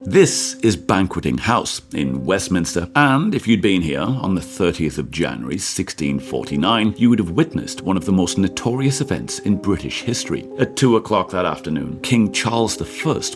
This is Banqueting House in Westminster, and if you'd been here on the 30th of January 1649, you would have witnessed one of the most notorious events in British history. At 2 o'clock that afternoon, King Charles I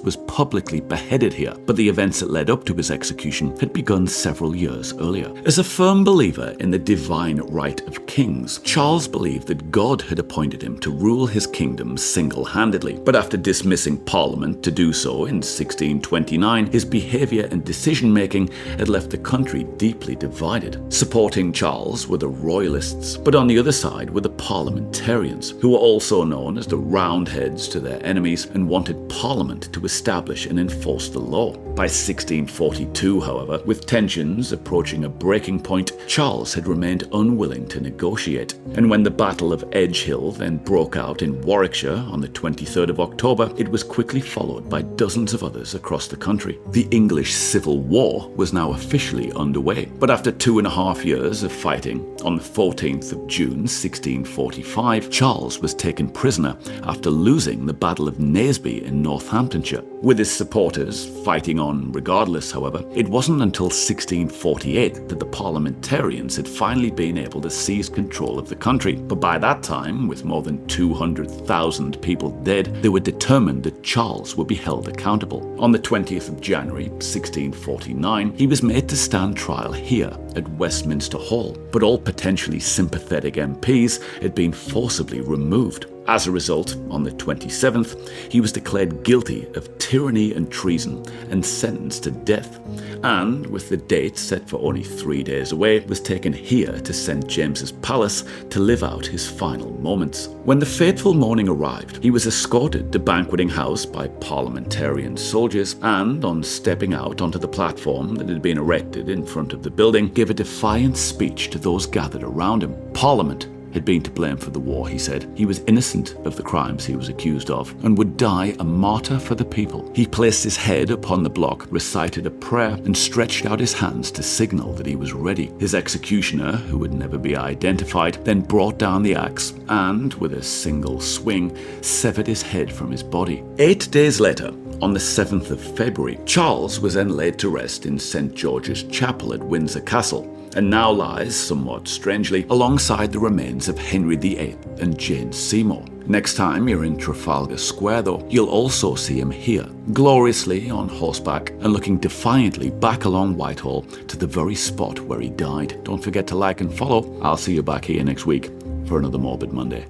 was publicly beheaded here, but the events that led up to his execution had begun several years earlier. As a firm believer in the divine right of kings, Charles believed that God had appointed him to rule his kingdom single-handedly, but after dismissing Parliament to do so in 1629, his behaviour and decision-making had left the country deeply divided. Supporting Charles were the Royalists, but on the other side were the Parliamentarians, who were also known as the Roundheads to their enemies and wanted Parliament to establish and enforce the law. By 1642, however, with tensions approaching a breaking point, Charles had remained unwilling to negotiate, and when the Battle of Edgehill then broke out in Warwickshire on the 23rd of October, it was quickly followed by dozens of others across the country. The English Civil War was now officially underway, but after 2.5 years of fighting, on the 14th of June 1645, Charles was taken prisoner after losing the Battle of Naseby in Northamptonshire. With his supporters fighting on regardless, however, it wasn't until 1648 that the Parliamentarians had finally been able to seize control of the country. But by that time, with more than 200,000 people dead, they were determined that Charles would be held accountable. On the 20th of January 1649, he was made to stand trial here at Westminster Hall, but all potentially sympathetic MPs had been forcibly removed. As a result, on the 27th, he was declared guilty of tyranny and treason and sentenced to death, and, with the date set for only 3 days away, was taken here to St. James's Palace to live out his final moments. When the fateful morning arrived, he was escorted to Banqueting House by Parliamentarian soldiers and, on stepping out onto the platform that had been erected in front of the building, gave a defiant speech to those gathered around him. Parliament had been to blame for the war, he said. He was innocent of the crimes he was accused of and would die a martyr for the people. He placed his head upon the block, recited a prayer, and stretched out his hands to signal that he was ready. His executioner, who would never be identified, then brought down the axe and, with a single swing, severed his head from his body. 8 days later, on the 7th of February, Charles was then laid to rest in St. George's Chapel at Windsor Castle, and now lies, somewhat strangely, alongside the remains of Henry VIII and Jane Seymour. Next time you're in Trafalgar Square, though, you'll also see him here, gloriously on horseback and looking defiantly back along Whitehall to the very spot where he died. Don't forget to like and follow. I'll see you back here next week for another Morbid Monday.